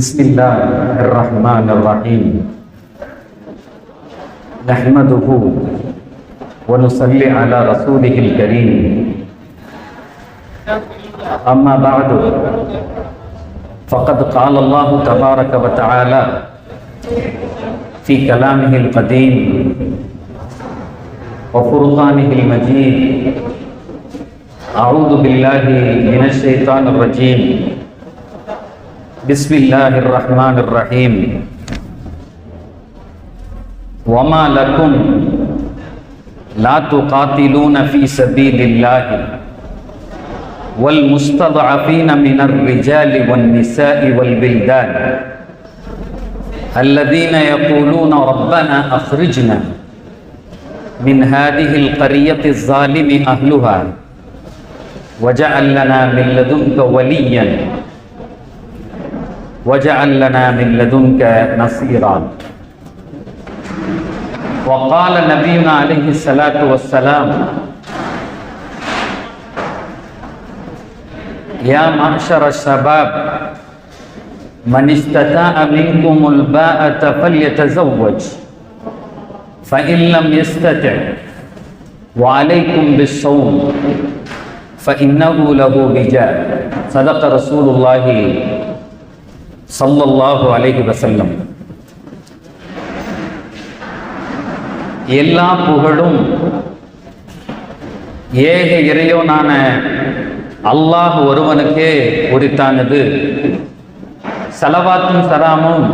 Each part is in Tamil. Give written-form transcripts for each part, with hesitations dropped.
Bismillahirrahmanirrahim. Nahmaduhu wa nusalli ala rasulihil kareem. Amma ba'du. Faqad qala Allah tabaraka wa ta'ala fi kalamihil qadeem wa furqanihil majid. A'udhu billahi minash shaitanir rajim. Bismillahirrahmanirrahim. Wa ma lakum la tuqatiluna fi sabilillahi wal mustad'afina minar rijali wan nisa'i wal bildan alladhina yaquluna rabbana akhrijna min hadhihi al-qaryati adh-dhalimi ahluha waj'al lana min ladunka waliyyan وَجَعَلْ لَنَا مِنْ لَدُنْكَ نَصِيرًا. وقال نبينا عليه الصلاة والسلام يا معشر الشباب من استطاع منكم الباءة فليتزوج فإن لم يستطع وعليكم بالصوم فإنه له وجاء. صدق رسول الله ஸல்லல்லாஹு அலைஹி வஸல்லம். எல்லா புகழும் ஏக இறைவனான அல்லாஹ் ஒருவனுக்கே உரித்தானது. ஸலவாத்தும் ஸலாமும்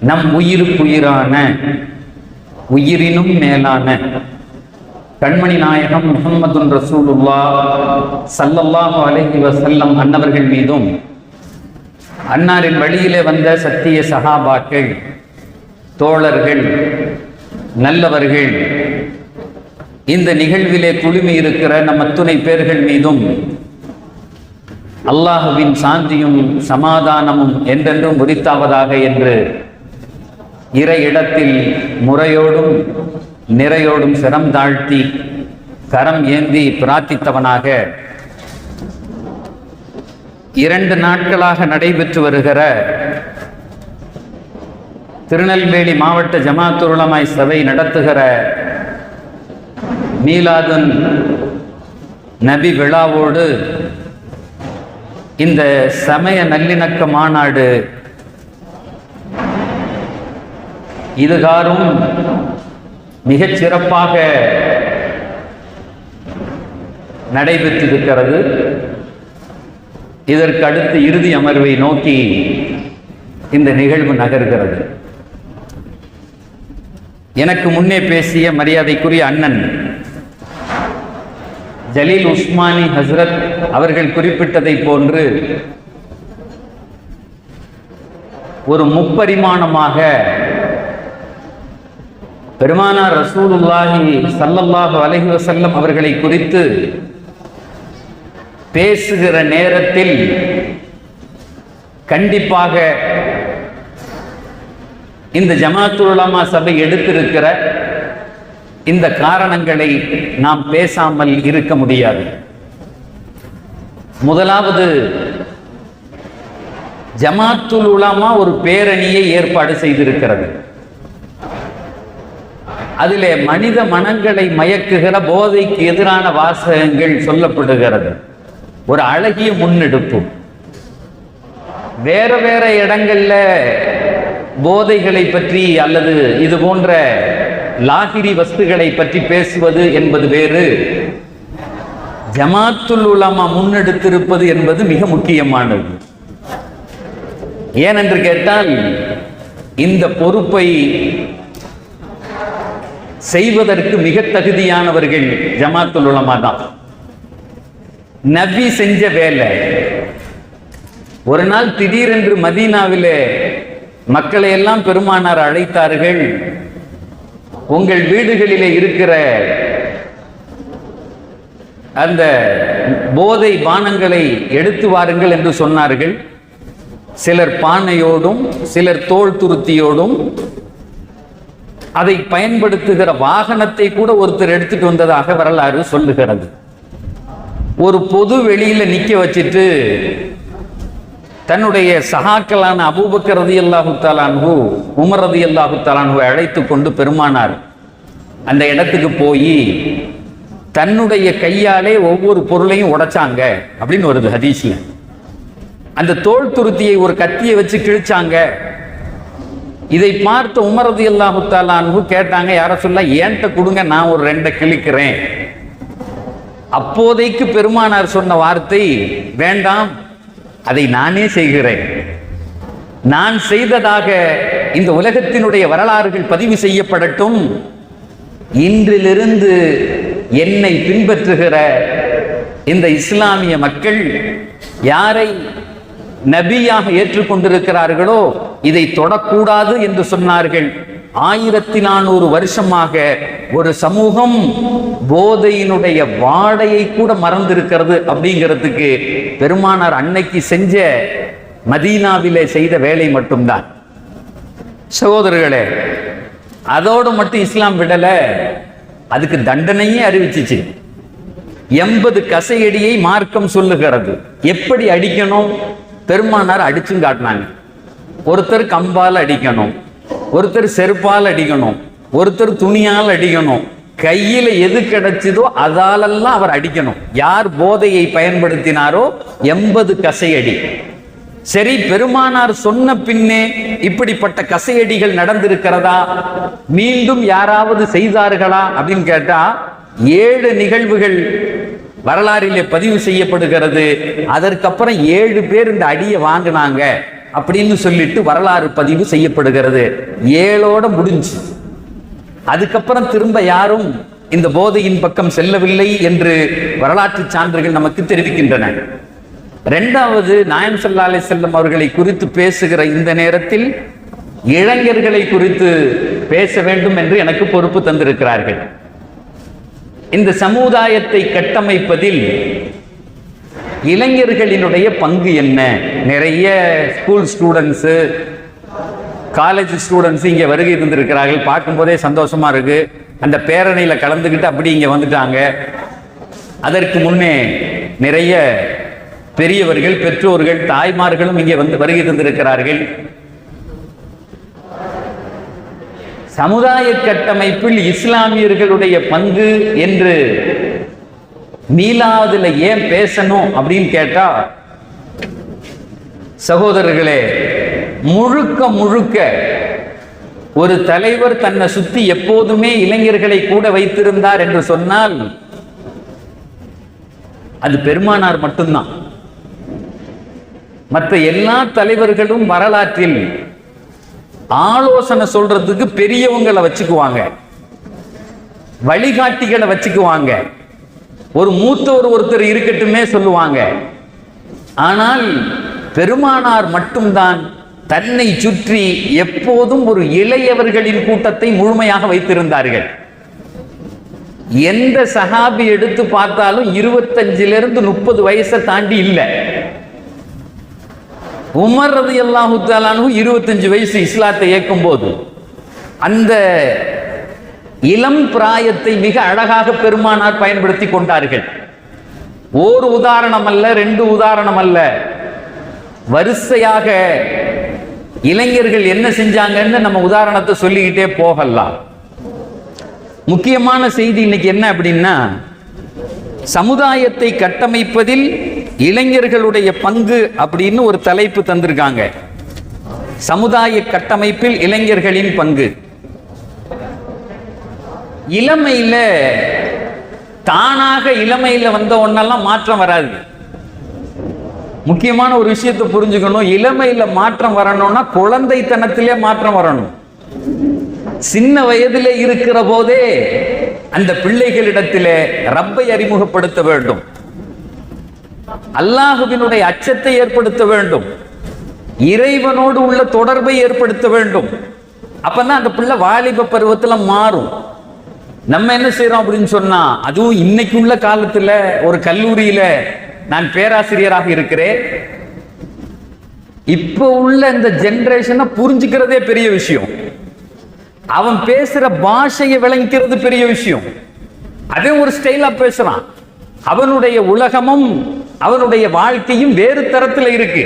நம் உயிருக்குயிரான உயிரினும் மேலான கண்மணி நாயகம் முஹம்மதுன் ரசூலுல்லாஹ் ஸல்லல்லாஹு அலைஹி வஸல்லம் அன்னவர்கள் மீதும் அன்னாரின் வழியிலே வந்த சத்திய சஹாபாக்கள், தோழர்கள், நல்லவர்கள், இந்த நிகழ்விலே குழுமி இருக்கிற நம் அத்துணை பேர்கள் மீதும் அல்லாஹுவின் சாந்தியும் சமாதானமும் என்றென்றும் உரித்தாவதாக என்று இறை இடத்தில் முறையோடும் நிறையோடும் சிரம் தாழ்த்தி கரம் ஏந்தி பிரார்த்தித்தவனாக 2 நாட்களாக நடைபெற்று வருகிற திருநெல்வேலி மாவட்ட ஜமாத்துல் உலமா சபை நடத்துகிற மீலாதுன் நபி விழாவோடு இந்த சமய நல்லிணக்க மாநாடு இதுகாரும் மிகச் சிறப்பாக நடைபெற்றிருக்கிறது. இதற்கு அடுத்து இறுதி அமர்வை நோக்கி இந்த நிகழ்வு நகர்கிறது. எனக்கு முன்னே பேசிய மரியாதைக்குரிய அண்ணன் ஜலீல் உஸ்மானி ஹஸ்ரத் அவர்கள் குறிப்பிட்டதை போன்று ஒரு முப்பரிமாணமாக பெருமானார் ரசூலுல்லாஹி ஸல்லல்லாஹு அலைஹி வஸல்லம் அவர்களை குறித்து பேசுகிற நேரத்தில் கண்டிப்பாக இந்த ஜமாத்துல் உலமா சபை எடுத்திருக்கிற இந்த காரணங்களை நாம் பேசாமல் இருக்க முடியாது. முதலாவது, ஜமாத்துல் உலமா ஒரு பேரணியை ஏற்பாடு செய்திருக்கிறது. அதிலே மனித மனங்களை மயக்குகிற போதைக்கு எதிரான வாசகங்கள் சொல்லப்படுகிறது. ஒரு அழகிய முன்னெடுப்பு. வேற வேற இடங்கள்ல போதைகளை பற்றி அல்லது இது போன்ற லாகிரி வஸ்துகளை பற்றி பேசுவது என்பது வேறு, ஜமாத்துல் உலமா முன்னெடுத்திருப்பது என்பது மிக முக்கியமானது. ஏனென்று கேட்டால் இந்த பொறுப்பை செய்வதற்கு மிக தகுதியானவர்கள் ஜமாத்துல் உலமா தான். நபி செஞ்ச வேலை. ஒரு நாள் திடீரென்று மதீனாவிலே மக்களை எல்லாம் பெருமானார் அழைத்தார்கள். உங்கள் வீடுகளிலே இருக்கிற அந்த போதை பானங்களை எடுத்து வாருங்கள் என்று சொன்னார்கள். சிலர் பானையோடும் சிலர் தோல் துருத்தியோடும் அதை பயன்படுத்துகிற வாகனத்தை கூட ஒருத்தர் எடுத்துட்டு வந்ததாக வரலாறு சொல்லுகிறது. ஒரு பொது வெளியில நிக்க வச்சிட்டு தன்னுடைய சகாக்களான அபூபக்கர் ரலியல்லாஹு தஆலா அன்ஹு, உமர் ரலியல்லாஹு தஆலா அன்ஹுவை அழைத்து கொண்டு பெருமானார் அந்த இடத்துக்கு போய் தன்னுடைய கையாலே ஒவ்வொரு பொருளையும் உடைச்சாங்க அப்படின்னு வருது ஹதீஸ்ல. அந்த தோல் துருத்தியை ஒரு கத்தியை வச்சு கிழிச்சாங்க. இதை பார்த்து உமர் ரலியல்லாஹு தஆலா அன்ஹு கேட்டாங்க, யார சொல்ல ஏன்ட்ட கொடுங்க, நான் ஒரு 2 கிழிக்கிறேன். அப்போதைக்கு பெருமானார் சொன்ன வார்த்தை, வேண்டாம், அதை நானே செய்கிறேன். நான் செய்ததாக இந்த உலகத்தினுடைய வரலாறுகள் பதிவு செய்யப்படட்டும். இன்றிலிருந்து என்னை பின்பற்றுகிற இந்த இஸ்லாமிய மக்கள் யாரை நபியாக ஏற்றுக்கொண்டிருக்கிறார்களோ இதை தொடக்கூடாது என்று சொன்னார்கள். 1400 வருஷமாக ஒரு சமூகம் போதையினுடைய வாடையை கூட மறந்திருக்கிறது அப்படிங்கிறதுக்கு பெருமானார் அன்னைக்கு செஞ்ச மதீனாவிலே செய்த வேலை மட்டும்தான். சகோதரர்களே, அதோடு மட்டும் இஸ்லாம் விடல, அதுக்கு தண்டனையே அறிவிச்சிச்சு. 80 கசையடியை மார்க்கம் சொல்லுகிறது. எப்படி அடிக்கணும்? பெருமானார் அடிச்சும் காட்டினாங்க. ஒருத்தர் கம்பால் அடிக்கணும், ஒருத்தர் செருப்பால் அடிக்கணும், ஒருத்தர் துணியால் அடிக்கணும். கையில எது கிடைச்சதோ அதாலெல்லாம் அவர் அடிக்கணும். யார் போதையை பயன்படுத்தினாரோ 80 கசையடி. சரி, பெருமானார் சொன்ன பின்னே இப்படிப்பட்ட கசையடிகள் நடந்திருக்கிறதா? மீண்டும் யாராவது செய்தார்களா அப்படின்னு கேட்டா 7 நிகழ்வுகள் வரலாறிலே பதிவு செய்யப்படுகிறது. அதற்கப்புறம் 7 பேர் இந்த அடியை வாங்கினாங்க அப்படின்னு சொல்லிட்டு வரலாறு பதிவு செய்யப்படுகிறது. 7ஓட முடிஞ்சு. அதுக்கப்புறம் திரும்ப யாரும் இந்த போதையின் பக்கம் செல்லவில்லை என்று வரலாற்று சான்றுகள் நமக்கு தெரிவிக்கின்றன. 2வது, நாயகம் ஸல்லல்லாஹு அலைஹி வஸல்லம் அவர்களை குறித்து பேசுகிற இந்த நேரத்தில் இளைஞர்களை குறித்து பேச வேண்டும் என்று எனக்கு பொறுப்பு தந்திருக்கிறார்கள். இந்த சமுதாயத்தை கட்டமைப்பதில் இளைஞர்களினுடைய பங்கு என்ன? நிறைய ஸ்கூல் ஸ்டூடெண்ட்ஸு, காலேஜ் ஸ்டூடெண்ட்ஸ் இங்கே வருகை இருந்திருக்கிறார்கள். பார்க்கும்போதே சந்தோஷமா இருக்கு. அந்த பேரணியில் கலந்துக்கிட்டு அப்படி இங்கே வந்துட்டாங்க. அதற்கு முன்னே நிறைய பெரியவர்கள், பெற்றோர்கள், தாய்மார்களும் இங்கே வந்து வருகை இருந்திருக்கிறார்கள். சமுதாய கட்டமைப்பில் இஸ்லாமியர்களுடைய பங்கு என்று மீலாதுல ஏன் பேசணும் அப்படின்னு கேட்டா, சகோதரர்களே, முழுக்க முழுக்க ஒரு தலைவர் தன்னை சுத்தி எப்போதுமே இளைஞர்களை கூட வைத்திருந்தார் என்று சொன்னால் அது பெருமானார் மட்டும்தான். மற்ற எல்லா தலைவர்களும் வரலாற்றில் ஆலோசனை சொல்றதுக்கு பெரியவங்களை வச்சுக்குவாங்க, வழிகாட்டிகளை வச்சுக்குவாங்க, ஒரு மூத்தவர் ஒருத்தர் இருக்கட்டுமே சொல்லுவாங்க. ஆனால் பெருமானார் மட்டும்தான் தன்னை சுற்றி எப்போதும் ஒரு இளையவர்களின் கூட்டத்தை முழுமையாக வைத்திருந்தார்கள். எந்த சஹாபி எடுத்து பார்த்தாலும் 25 to 30 வயசை தாண்டி இல்லை. உமர் ரலியல்லாஹு தஆலா அன்ஹு 25 வயசு இஸ்லாத்தை ஏற்கும் போது அந்த இளம் பிராயத்தை மிக அழகாக பெருமானார் பயன்படுத்தி கொண்டார்கள். ஒரு உதாரணம் அல்ல, 2 உதாரணம் அல்ல, வரிசையாக இளைஞர்கள் என்ன செஞ்சாங்கன்னு நம்ம உதாரணத்தை சொல்லிக்கிட்டே போகலாம். முக்கியமான செய்தி இன்னைக்கு என்ன அப்படின்னா, சமுதாயத்தை கட்டமைப்பதில் இளைஞர்களுடைய பங்கு அப்படின்னு ஒரு தலைப்பு தந்திருக்காங்க. சமுதாய கட்டமைப்பில் இளைஞர்களின் பங்கு. இளமையில தானாக இளமையில வந்த ஒன்னெல்லாம் மாற்றம் வராது. முக்கியமான ஒரு விஷயத்தை புரிஞ்சுக்கணும். இளமையில மாற்றம் வரணும்னா குழந்தைத்தனத்திலே மாற்றம் வரணும். சின்ன வயதிலே இருக்கிற போதே அந்த பிள்ளைகளிடத்திலே ரப்பை அறிமுகப்படுத்த வேண்டும், அல்லாஹுவினுடைய அச்சத்தை ஏற்படுத்த வேண்டும், இறைவனோடு உள்ள தொடர்பை ஏற்படுத்த வேண்டும். அப்பதான் அந்த பிள்ளை வாலிப பருவத்துல மாறும். நம்ம என்ன செய்யறோம் அப்படின்னு சொன்னா, அதுவும் இன்னைக்கு உள்ள காலத்துல ஒரு கல்லூரியில நான் பேராசிரியராக இருக்கிறேன். இப்ப உள்ள இந்த ஜெனரேஷனை புரிஞ்சுக்கிறதே பெரிய விஷயம். அவன் பேசுற பாஷையை விளங்கிக்கிறது பெரிய விஷயம். அதே ஒரு ஸ்டைலா பேசுறான். அவனுடைய உலகமும் அவனுடைய வாழ்க்கையும் வேறு தரத்தில் இருக்கு.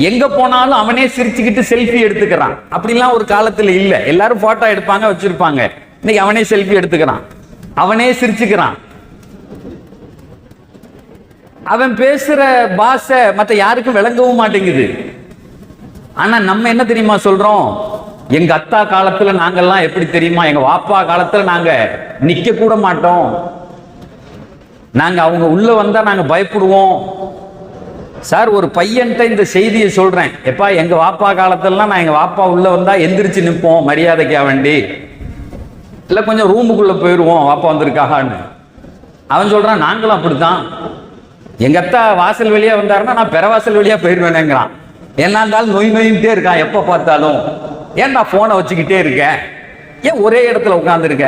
எங்க போனாலும் அவனே சிரிச்சுக்கிட்டு செல்ஃபி எடுத்துக்கிறான். அப்படிலாம் ஒரு காலத்துல இல்ல, எல்லாரும் போட்டோ எடுப்பாங்க வச்சிருப்பாங்க. இன்னைக்கு அவனே செல்ஃபி எடுத்துக்கிறான், அவனே சிரிச்சுக்கிறான். அவன் பேசுற பாஷை மற்ற யாருக்கும் விளங்கவும் மாட்டேங்குது. ஆனா நம்ம என்ன தெரியுமா சொல்றோம்? எங்க அத்தா காலத்துல நாங்கெல்லாம் எப்படி தெரியுமா, எங்க வாப்பா காலத்துல நாங்க நிக்க கூட மாட்டோம், நாங்க அவங்க உள்ள வந்தா நாங்க பயப்படுவோம். சார், ஒரு பையன்கிட்ட இந்த செய்தியை சொல்றேன், எப்பா எங்க வாப்பா காலத்துல நான் எங்க வாப்பா உள்ள வந்தா எந்திரிச்சு நிற்போம் மரியாதைக்கா வேண்டி, இல்ல கொஞ்சம் ரூமுக்குள்ள போயிடுவோம் வாப்பா வந்திருக்காகான்னு. அவன் சொல்றான் நாங்களும் அப்படித்தான், எங்க அத்தா வாசல் வழியா வந்தாருன்னா நான் பெறவாசல் வழியா போயிடுவேனேங்கிறான். என்ன இருந்தாலும் நொய் நொயின்ட்டே இருக்கான் எப்ப பார்த்தாலும். ஏன்டா போனை வச்சுக்கிட்டே இருக்க, ஏன் ஒரே இடத்துல உட்கார்ந்து இருக்க?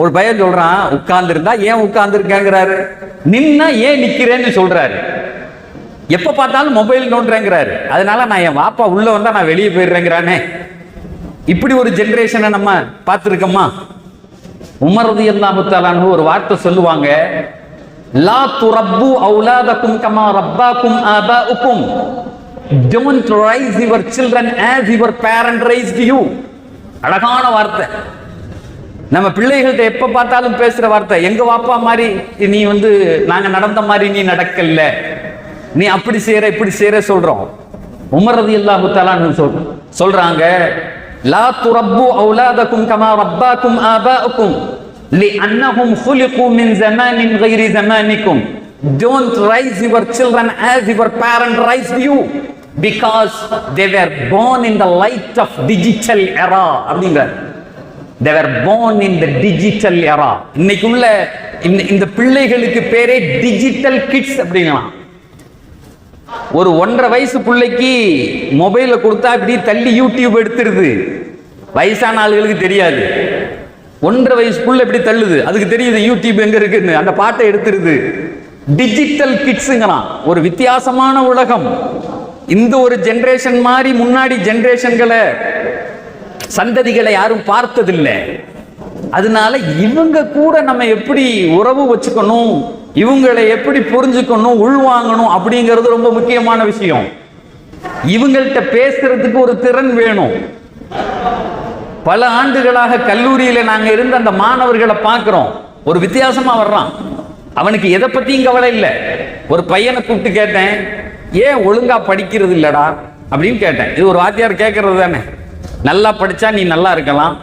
ஒரு பையன் சொல்றான் உட்கார்ந்து இருந்தா ஏன் உட்கார்ந்து இருக்கேங்கிறாரு, நின்னா ஏன் நிக்கிறேன்னு சொல்றாரு, எப்ப பார்த்தாலும் மொபைல் நோண்டுறேங்கிறாரு. அதனால நான் என் வாப்பா உள்ள வந்தா நான் வெளியே போயிடுறேங்கிறானே. இப்படி ஒரு ஜெனரேஷனை நம்ம பார்த்திருக்கோமா? உமர் ரலியல்லாஹு தஆலா அன்ஹு ஒரு வார்த்தை சொல்லுவாங்க, லா துரப்பு அவுலாதக்கும் comma ரப்பாக்கும் ஆபாஉக்கும். Don't raise your children as your parent raised you. அழகான வார்த்தை. நம்ம பிள்ளைகள்கிட்ட எப்ப பார்த்தாலும் பேசுற வார்த்தை, எங்க வாப்பா மாதிரி நீ நாங்க நடந்த மாதிரி நீ நடக்கல, நீ அப்படி செய்யற இப்படி செய்யற சொல்றோம். உமர் ரலியல்லாஹு தஆலா சொல்றாங்க, லா துரப்பு அவுலாதக்கும் comma ரப்பாக்கும் ஆபாஉக்கும் லிஅன்னஹும் خلقوا من زمان غير زمانكم. Don't raise your children as your parent raised you because they were born in the light of digital era. அப்படிங்க, they were born in the digital era. இன்னைக்கு உள்ள இந்த பிள்ளைகளுக்கு பேரே டிஜிட்டல் கிட்ஸ் அப்படிங்கலாம். ஒரு 1.5 வயசு பிள்ளைக்கு மொபைல கொடுத்தா இப்படி தள்ளி யூடியூப் எடுத்துருது, வயசான ஆளுகளுக்கு தெரியாது. 1.5 வயசு புள்ள எப்படி தள்ளுது, அதுக்கு தெரியுது யூடியூப் எங்க இருக்குன்னு, அந்த பாட்டை எடுத்துருது. டிஜிட்டல் கிட்ஸுங்களாம். ஒரு வித்தியாசமான உலகம். இந்த ஒரு ஜெனரேஷன் மாதிரி முன்னாடி ஜெனரேஷன்களை சந்ததிகளை யாரும் பார்த்ததில்லை. அதனால இவங்க கூட நம்ம எப்படி உறவு வச்சுக்கணும், இவங்களை எப்படி புரிஞ்சுக்கணும், உள்வாங்கணும் அப்படிங்கிறது ரொம்ப முக்கியமான விஷயம். இவங்கள்ட்ட பேசுறதுக்கு ஒரு திறன் வேணும். பல ஆண்டுகளாக கல்லூரியில நாங்க இருந்த அந்த மாணவர்களை பார்க்கிறோம், ஒரு வித்தியாசமா வர்றான். அவனுக்கு எதை பத்தியும் கவலை இல்லை. ஒரு பையனை கூப்பிட்டு கேட்டேன், ஏன் ஒழுங்கா படிக்கிறது இல்லடா அப்படின்னு கேட்டேன். இது ஒரு வாத்தியார் கேட்கறது தானே, நல்லா படிச்சா நீ நல்லா இருக்கலாம்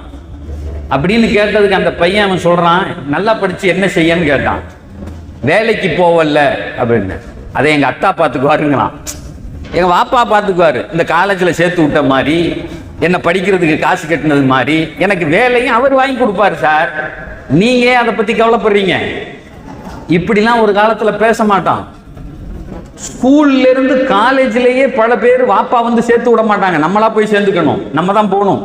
அப்படின்னு கேட்டதுக்கு அந்த பையன் அவன் சொல்றான், நல்லா படிச்சு என்ன செய்யன்னு கேட்டான். வேலைக்கு போவல்ல அப்படின்னு. அதை எங்க அத்தா பார்த்துக்குவாருங்களாம், எங்க வாப்பா பார்த்துக்குவாரு. இந்த காலேஜில் சேர்த்து விட்ட மாதிரி, என்ன படிக்கிறதுக்கு காசு கட்டினது மாதிரி எனக்கு வேலையும் அவர் வாங்கி கொடுப்பாரு சார், நீங்க அதை பத்தி கவலைப்படுறீங்க. இப்படிலாம் ஒரு காலத்துல பேச மாட்டான். ஸ்கூல்ல இருந்து காலேஜ்லயே பல பேர் வாப்பா சேர்த்து விட மாட்டாங்க, நம்மளா போய் சேர்ந்துக்கணும், நம்ம தான் போகணும்.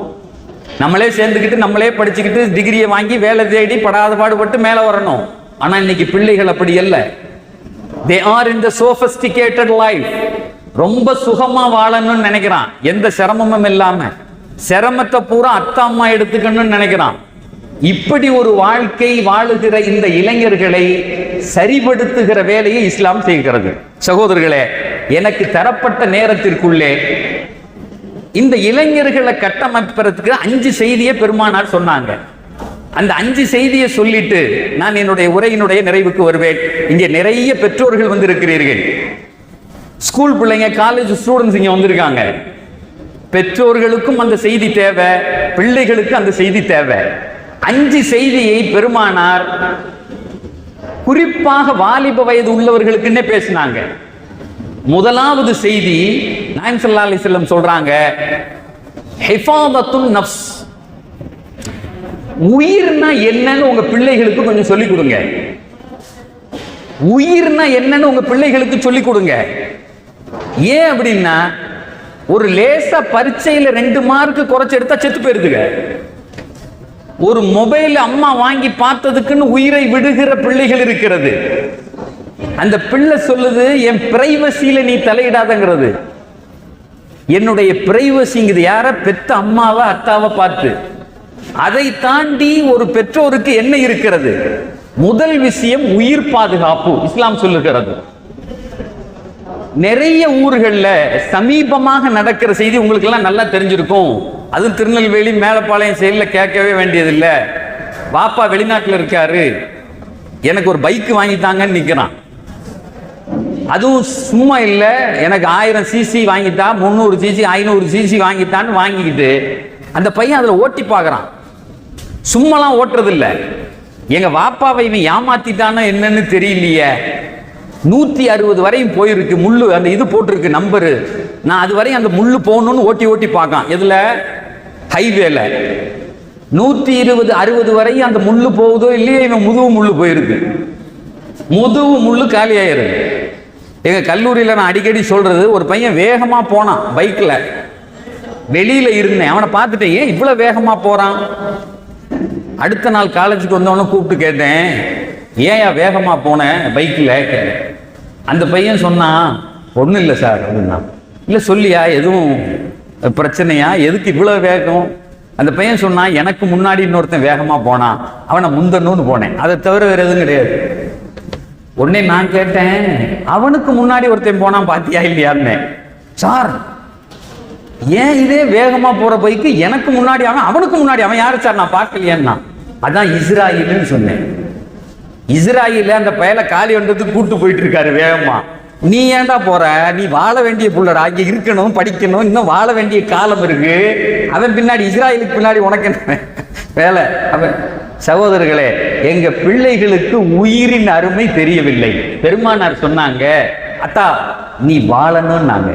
நம்மளே சேர்ந்துக்கிட்டு நம்மளே படிச்சுக்கிட்டு டிகிரியை வாங்கி வேலை தேடி படாத பாடுபட்டு மேலே வரணும். ஆனா இன்னைக்கு பிள்ளைகள் அப்படி அல்ல. they are in the sophisticated life. ரொம்ப சுகமா வாழணும்னு நினைக்கிறான், எந்த சிரமமும் இல்லாம. சிரமத்தை பூரா அத்தா அம்மா எடுத்துக்கணும்னு நினைக்கிறான். இப்படி ஒரு வாழ்க்கை வாழுகிற இந்த இளைஞர்களை சரிபடுத்துகிற வேலையை இஸ்லாம் செய்கிறது. சகோதரர்களே, எனக்கு தரப்பட்ட நேரத்திற்குள்ளே இந்த இளைஞர்களை கட்டமைப்பதற்கு 5 செய்தியை பெருமானார் சொன்னாங்க. அந்த 5 செய்தியை சொல்லிட்டு நான் என்னுடைய உரையினுடைய நிறைவுக்கு வருவேன். இங்கே நிறைய பெற்றோர்கள் இருக்கிறீர்கள், ஸ்கூல் பிள்ளைங்க, காலேஜ் ஸ்டூடெண்ட்ஸ் இங்க வந்திருக்காங்க. பெற்றோர்களுக்கும் அந்த செய்தி தேவை, பிள்ளைகளுக்கு அந்த செய்தி தேவை. 5 செய்தியை பெருமானார் குறிப்பாக வாலிப வயது உள்ளவர்களுக்குன்னே பேசினாங்க. முதலாவது செய்தி நாயகம் ஸல்லல்லாஹு அலைஹி வஸல்லம் சொல்றாங்க, ஹிஃபாதத்துன் நஃப்ஸ். உயிர்னா என்னன்னு உங்க பிள்ளைகளுக்கு கொஞ்சம் சொல்லிக் கொடுங்க. உயிர்னா என்னன்னு உங்க பிள்ளைகளுக்கு சொல்லிக் கொடுங்க. ஏன் அப்படின்னா, ஒரு லேசா பரீட்சையில 2 மார்க் குறைச்சு எடுத்தா செத்து போயிருதுங்க. ஒரு மொபைல் அம்மா வாங்கி பார்த்ததுக்குன்னு உயிரை விடுகிற பிள்ளைகள் இருக்கிறது. அந்த பிள்ளை சொல்லுது, என் பிரைவசியில நீ தலையிடாதங்கிறது. என்னுடைய பிரைவசிங்கிறது யார? பெத்த அம்மாவை அத்தாவை பார்த்து. அதை தாண்டி ஒரு பெற்றோருக்கு என்ன இருக்கிறது? முதல் விஷயம் உயிர் பாதுகாப்பு. இஸ்லாம் சொல்லுகிறது நிறைய ஊர்களில் சமீபமாக நடக்கிற செய்தி உங்களுக்கு எல்லாம் நல்லா தெரிஞ்சிருக்கும். அதுவும் திருநெல்வேலி மேலப்பாளையம் சைடில் கேட்கவே வேண்டியதில்லை. பாப்பா வெளிநாட்டில் இருக்காரு, எனக்கு ஒரு பைக் வாங்கித்தாங்கன்னு நிற்கிறான். அதுவும் சும்மா இல்லை, எனக்கு 1000 சிசி வாங்கிட்டா, 300 சிசி 500 சிசி வாங்கிட்டான்னு வாங்கிக்கிட்டு அந்த பையன் அதில் ஓட்டி பார்க்குறான். சும்மாலாம் ஓட்டுறது இல்லை. எங்கள் வாப்பாவை இவன் ஏமாத்திட்டானோ என்னன்னு தெரியலையே. 160 வரையும் போயிருக்கு, முள்ளு அந்த இது போட்டிருக்கு நம்பரு. நான் அது வரையும் அந்த முள்ளு போகணும்னு ஓட்டி ஓட்டி பார்க்கான். எதுல? ஹைவேல. 120 60 வரையும் அந்த முள்ளு போகுதோ இல்லையே, இவன் முதுகு முள்ளு போயிருக்கு. முதுகு முள்ளு காலி ஆயிருக்கு. எங்க கல்லூரியில் நான் அடிக்கடி சொல்றது, ஒரு பையன் வேகமா போனான் பைக்ல. வெளியில இருந்தேன், அவனை பார்த்துட்டேன், ஏன் இவ்வளவு வேகமா போறான். அடுத்த நாள் காலேஜுக்கு வந்தவன கூப்பிட்டு கேட்டேன், ஏன் வேகமா போனேன் பைக்ல. அந்த பையன் சொன்னான், ஒன்றும் இல்லை சார் அப்படின்னா. இல்லை சொல்லியா, எதுவும் பிரச்சனையா, எதுக்கு இவ்வளவு வேகம்? அந்த பையன் சொன்னான், எனக்கு முன்னாடி இன்னொருத்தன் வேகமா போனான், அவனை முந்தணும்னு போனேன், அதை தவிர வேற எதுவும் கிடையாது. உடனே நான் கேட்டேன், அவனுக்கு முன்னாடி ஒருத்தன் போனான் பாத்தியா இல்லையான்னு. சார் ஏன் இதே வேகமா போற பைக்கு எனக்கு முன்னாடி அவனுக்கு முன்னாடி அவன் யாரு சார், நான் பார்க்கலையேன்னா. அதான் இஸ்ராயேல்னு சொன்னேன். இஸ்ராயேல அந்த பயல காலி வந்ததுக்கு கூட்டு போயிட்டு இருக்காரு வேகமா. நீ ஏன்டா போற, நீ வாழ வேண்டிய புள்ளடா, இங்க இருக்கணும், படிக்கணும், இன்னும் வாழ வேண்டிய காலம் இருக்கு. அவன் பின்னாடி, இஸ்ராயலுக்கு பின்னாடி உனக்கு என்ன வேலை? அவன் சகோதரர்களே, எங்க பிள்ளைகளுக்கு உயிரின் அருமை தெரியவில்லை. பெருமானார் சொன்னாங்க, அத்தா நீ வாழணும் நாங்க,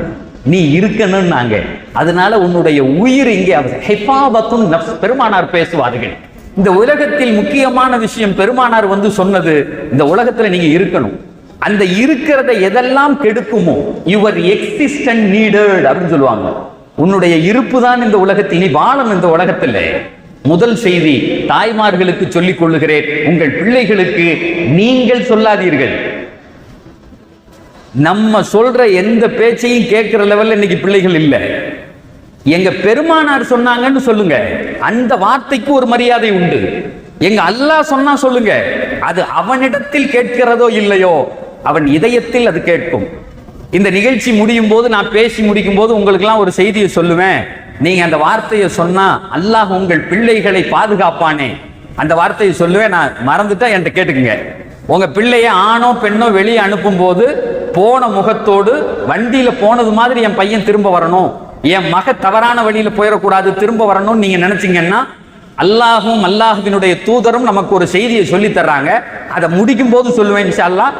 நீ இருக்கணும் நாங்க, அதனால உன்னுடைய உயிர் இங்கே ஹிஃபாபத்துன் நஃப்ஸ். பெருமானார் பேசுவார்கள். இந்த உலகத்தில் முக்கியமான விஷயம் பெருமானார் வந்து சொன்னது, இந்த உலகத்துல நீங்க இருக்கணும். அந்த இருக்கிறத எதெல்லாம் கெடுக்குமோ, யுவர் எக்ஸிஸ்டன்ட் நீடட் அப்படின்னு சொல்லுவாங்க. உன்னுடைய இருப்பு தான் இந்த உலகத்தில், நீ வாழும் இந்த உலகத்துல. முதல் செய்தி தாய்மார்களுக்கு சொல்லிக் கொள்ளுகிறேன், உங்கள் பிள்ளைகளுக்கு நீங்கள் சொல்லாதீர்கள். நம்ம சொல்ற எந்த பேச்சையும் கேட்கிற லெவல்ல இன்னைக்கு பிள்ளைகள் இல்லை. எங்க பெருமானார் சொன்னாங்கன்னு சொல்லுங்க, அந்த வார்த்தைக்கு ஒரு மரியாதை உண்டு. எங்க அல்லாஹ் சொன்னா சொல்லுங்க, அது அவனிடத்தில் கேட்கிறதோ இல்லையோ, அவன் இதயத்தில் அது கேட்கும். இந்த நிகழ்ச்சி முடியும் போது, நான் பேசி முடிக்கும் போது உங்களுக்கெல்லாம் ஒரு செய்தியை சொல்லுவேன். நீங்க அந்த வார்த்தையை சொன்னா அல்லாஹ் உங்கள் பிள்ளைகளை பாதுகாப்பானே, அந்த வார்த்தையை சொல்லுவேன். நான் மறந்துட்டா என்கிட்ட கேட்டுக்குங்க. உங்க பிள்ளைய ஆணோ பெண்ணோ வெளியே அனுப்பும் போது போன முகத்தோடு, வண்டியில போனது மாதிரி என் பையன் திரும்ப வரணும், என் மக தவறான வழியில போயிடக்கூடாது, திரும்ப வரணும்னு நீங்க நினைச்சீங்கன்னா, அல்லாஹும் அல்லாஹ்வினுடைய தூதரும் நமக்கு ஒரு செய்தியை சொல்லி தர்றாங்க. அதை முடிக்கும் போது சொல்லுவேன் இன்ஷா அல்லாஹ்.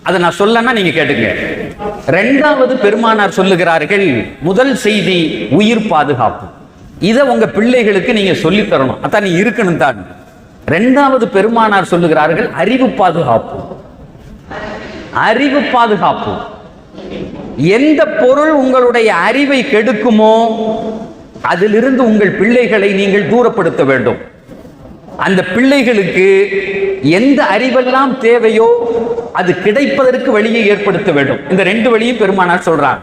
அதை நான் சொல்லன்னா நீங்க கேட்டுங்க. ரெண்டாவது பெருமானார் சொல்லுகிறார்கள், முதல் செய்தி உயிர் பாதுகாப்பு. இதை உங்க பிள்ளைகளுக்கு நீங்க சொல்லி தரணும், அதான் நீ இருக்கணும் தான். ரெண்டாவது பெருமானார் சொல்லுகிறார்கள் அறிவு பாதுகாப்பு. அறிவு பாதுகாப்பு. எந்த பொருள் உங்களுடைய அறிவை கெடுக்குமோ அதிலிருந்து உங்கள் பிள்ளைகளை நீங்கள் தூரப்படுத்த வேண்டும். அந்த பிள்ளைகளுக்கு எந்த அறிவெல்லாம் தேவையோ அது கிடைப்பதற்கு வழியை ஏற்படுத்த வேண்டும். இந்த ரெண்டு வழியும் பெருமானார் சொல்றாங்க.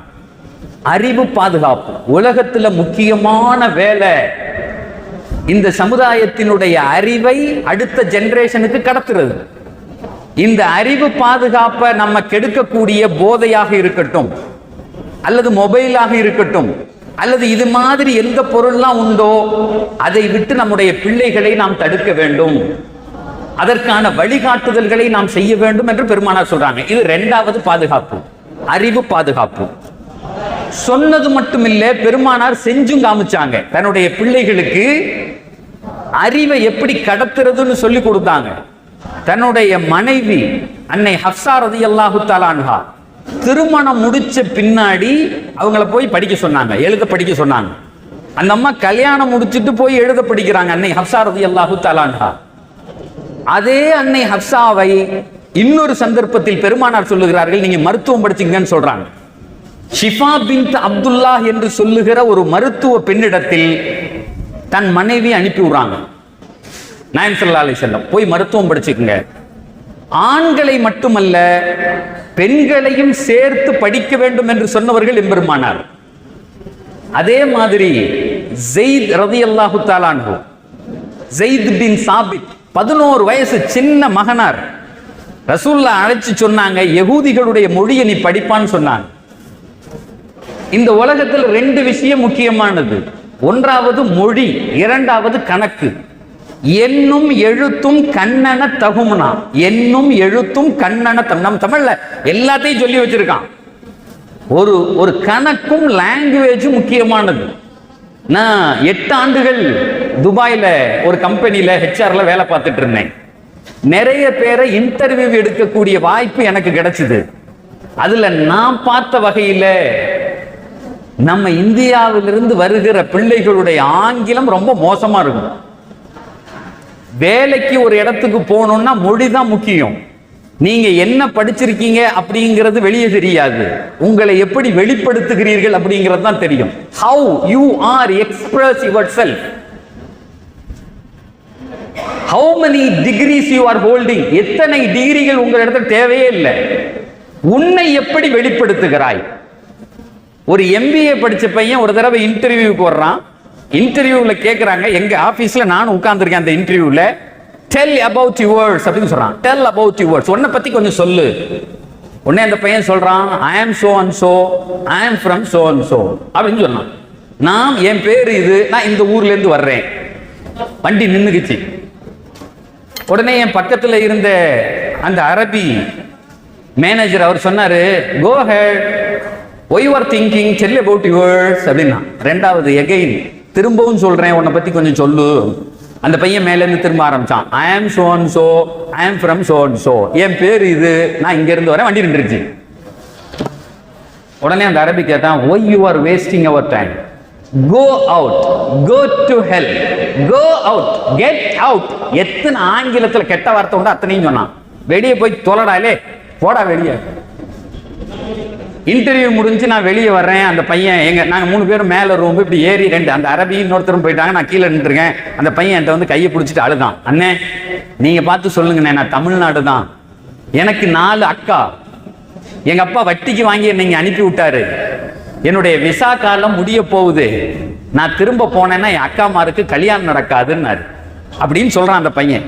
அறிவு பாதுகாப்பு உலகத்துல முக்கியமான வேலை. இந்த சமுதாயத்தினுடைய அறிவை அடுத்த ஜெனரேஷனுக்கு கடத்துறது. இந்த அறிவு பாதுகாப்பை நம்ம கெடுக்கக்கூடிய போதையாக இருக்கட்டும், அல்லது மொபைலாக இருக்கட்டும், அல்லது இது மாதிரி எந்த பொருள்லாம் உண்டோ அதை விட்டு நம்முடைய பிள்ளைகளை நாம் தடுக்க வேண்டும். அதற்கான வழிகாட்டுதல்களை நாம் செய்ய வேண்டும் என்று பெருமானார் சொல்றாங்க. இது இரண்டாவது பாதுகாப்பு, அறிவு பாதுகாப்பு. சொன்னது மட்டுமில்லை, பெருமானார் செஞ்சும் காமிச்சாங்க. தன்னுடைய பிள்ளைகளுக்கு அறிவை எப்படி கடத்துறதுன்னு சொல்லி கொடுத்தாங்க. தன்னுடைய மனைவி அன்னை ஹப்ஸா ரலியல்லாஹு தஆலா அன்ஹா திருமணம் முடிச்ச பின்னாடி அவங்கள போய் படிக்க சொன்னாங்க, எழுத படிக்க சொன்னாங்க. அந்த அம்மா கல்யாணம் முடிச்சுட்டு போய் எழுத படிக்கிறாங்க அன்னை ஹப்ஸா ரலியல்லாஹு தஆலா அன்ஹா. அதே அன்னை ஹப்ஸாவை இன்னொரு சந்தர்ப்பத்தில் பெருமானார் சொல்லுகிறார்கள், நீங்க மருத்துவம் படிச்சீங்கன்னு சொல்றாங்க. ஷிஃபா பின்த் அப்துல்லா என்று சொல்லுகிற ஒரு மருத்துவ பெண்ணிடத்தில் தன் மனைவி அனுப்பி விடுறாங்க. நாயகம் ஸல்லல்லாஹு அலைஹி வஸல்லம் போய் மருத்துவம் படிச்சுக்குங்க. ஆண்களை மட்டுமல்ல பெண்களையும் சேர்த்து படிக்க வேண்டும் என்று சொன்னவர்கள் எம்பெருமானார். அதே மாதிரி ஸெய்த் ரலியல்லாஹு தஆலா அன்ஹு, ஸெய்த் பின் சாபித் 11 வயசு சின்ன மகனார். ரசூலுல்லாஹ் அழைச்சு சொன்னாங்க, யகூதிகளுடைய மொழியை நீ படிப்பான்னு சொன்னாங்க. இந்த உலகத்தில் ரெண்டு விஷயம் முக்கியமானது. ஒன்றாவது மொழி, இரண்டாவது கணக்கு. என்னும் எழுத்தும் கண்ணன தகும்னா, என்னும் எழுத்தும் கண்ணன தகும். நம்ம தமிழ்ல எல்லாத்தையும் சொல்லி வச்சிருக்கான். ஒரு கணக்கும் லாங்குவேஜும் முக்கியமானது. நான் 8 ஆண்டுகள் துபாயில ஒரு கம்பெனியில ஹெச்ஆர்ல வேலை பார்த்துட்டு இருந்தேன். நிறைய பேரை இன்டர்வியூ எடுக்கக்கூடிய வாய்ப்பு எனக்கு கிடைச்சது. அதுல நான் பார்த்த வகையில நம்ம இந்தியாவிலிருந்து வருகிற பிள்ளைகளுடைய ஆங்கிலம் ரொம்ப மோசமா இருக்கும். வேலைக்கு ஒரு இடத்துக்கு போகணும்னா மொழி தான் முக்கியம். நீங்க என்ன படிச்சிருக்கீங்க அப்படிங்கிறது வெளியே தெரியாது. உங்களை எப்படி வெளிப்படுத்துகிறீர்கள் அப்படிங்கிறது தான் தெரியும். How you are express yourself. How many degrees you are holding. எத்தனை டிகிரிகள் உங்கள் இடத்துல தேவையே இல்லை. உன்னை எப்படி வெளிப்படுத்துகிறாய். ஒரு MBA படிச்ச பையன் ஒரு தடவை இன்டர்வியூக்கு வர்றான். இன்டர்வியூல கேட்குறாங்க, எங்க ஆபீஸ்ல நானும் உட்கார்ந்துருக்கேன் அந்த இன்டர்வியூல. டெல் அபவுட் யுவர்ஸ் அப்படின்னு சொல்றான். டெல் அபவுட் யுவர்ஸ், உன்னை பத்தி கொஞ்சம் சொல்லு. உடனே அந்த பையன் சொல்றான், ஐ ஆம் so and so, I am from so and so அப்படின்னு சொன்னான். நான் என் பேரு இது, நான் இந்த ஊர்ல இருந்து வர்றேன். வண்டி நின்னுக்குச்சு. உடனே என் பக்கத்துல இருந்த அந்த அரபி மேனேஜர் அவர் சொன்னாரு, go ahead, why you are thinking, tell about yours அப்படின்னா. ரெண்டாவது எகைன் திரும்பவும் சொல்றேன், உன்னை பத்தி கொஞ்சம் சொல்லு. அந்த பையன் மேல இருந்து திரும்ப ஆரம்பிச்சான். ஐ ஆம் so and so, I am from so and so, என் பேர் இது, நான் இங்க இருந்து வரேன். வண்டி நின்றுச்சு. உடனே அந்த அரபி கேட்டான், why you are wasting our time, go out, go to hell, go out, get out. எத்தனை ஆங்கிலத்தில் கெட்ட வார்த்தை உண்டு அத்தனையும் சொன்னான். வெளியே போய் தொலைடாலே, போடா வெளியே. இன்டர்வியூ முடிஞ்சு நான் வெளியே வர்றேன். அந்த பையன் நாங்கள் 3 பேரும் மேலே ரூம் இப்படி ஏறி 2 அந்த அரபி இன்னொருத்தரும் போயிட்டாங்க. நான் கீழே நின்றுருக்கேன். அந்த பையன் என்கிட்ட வந்து கையை பிடிச்சிட்டு அழுதான். அண்ணே நீங்கள் பார்த்து சொல்லுங்கண்ணே, நான் தமிழ்நாடு தான், எனக்கு 4 அக்கா, எங்கள் அப்பா வட்டிக்கு வாங்கி என்னை அனுப்பி விட்டாரு, என்னுடைய விசா காலம் முடிய போகுது, நான் திரும்ப போனேன்னா என் அக்காமாருக்கு கல்யாணம் நடக்காதுன்னாரு அப்படின்னு சொல்கிறான் அந்த பையன்.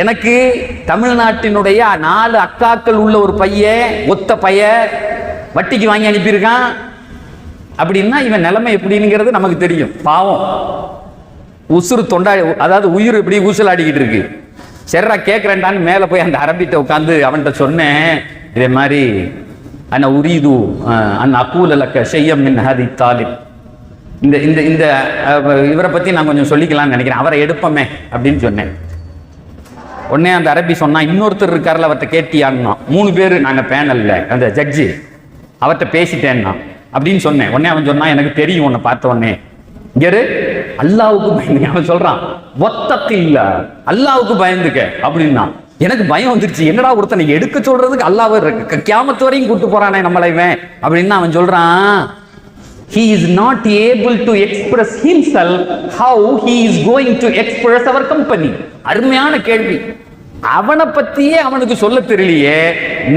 எனக்கு தமிழ்நாட்டினுடைய 4 அக்காக்கள் உள்ள ஒரு பையன், ஒத்த பையன் வட்டிக்கு வாங்கி அனுப்பியிருக்கான் அப்படின்னா இவன் நிலைமை எப்படிங்கிறது நமக்கு தெரியும். பாவம், உசுறு தொண்டா, அதாவது உயிர் இப்படி ஊசலாடிக்கிட்டு இருக்கு. சரிடா கேட்குறேன்டான்னு மேலே போய் அந்த அரபிட்ட உட்காந்து அவன்கிட்ட சொன்னேன், இதே மாதிரி அண்ணா உரீது அன் அக்கூலக்க செய்யம் மின் ஹதி தாலிப், இந்த இந்த இந்த இவரை பற்றி நான் கொஞ்சம் சொல்லிக்கலாம்னு நினைக்கிறேன், அவரை எடுப்போமே அப்படின்னு சொன்னேன். உடனே அந்த அரபி சொன்னா, இன்னொருத்தர் இருக்கார்ல அவர்கிட்ட கேட்டியான்னா. 3 பேர் நாங்கள் பேனல்ல, அந்த ஜட்ஜி அவர்கிட்ட பேசிட்டேன்னா அப்படின்னு சொன்னேன். உடனே அவன் சொன்னான், எனக்கு தெரியும் உன்னை பார்த்த உடனே, இங்க அல்லாவுக்கு பயந்துக்க. அவன் சொல்றான், ஒத்தத்தில்ல, அல்லாவுக்கு பயந்துக்க அப்படின்னா. எனக்கு பயம் வந்துருச்சு. என்னடா ஒருத்தனை எடுக்க சொல்றதுக்கு அல்லாஹ் கியாமத்து வரையும் கூட்டு போறானே நம்மளை இவன் அப்படின்னு அவன் சொல்றான். He is not able to express himself how he is going to express our company. அருமையான கேள்வி. அவனை பத்தியே அவனுக்கு சொல்ல தெரியலையே,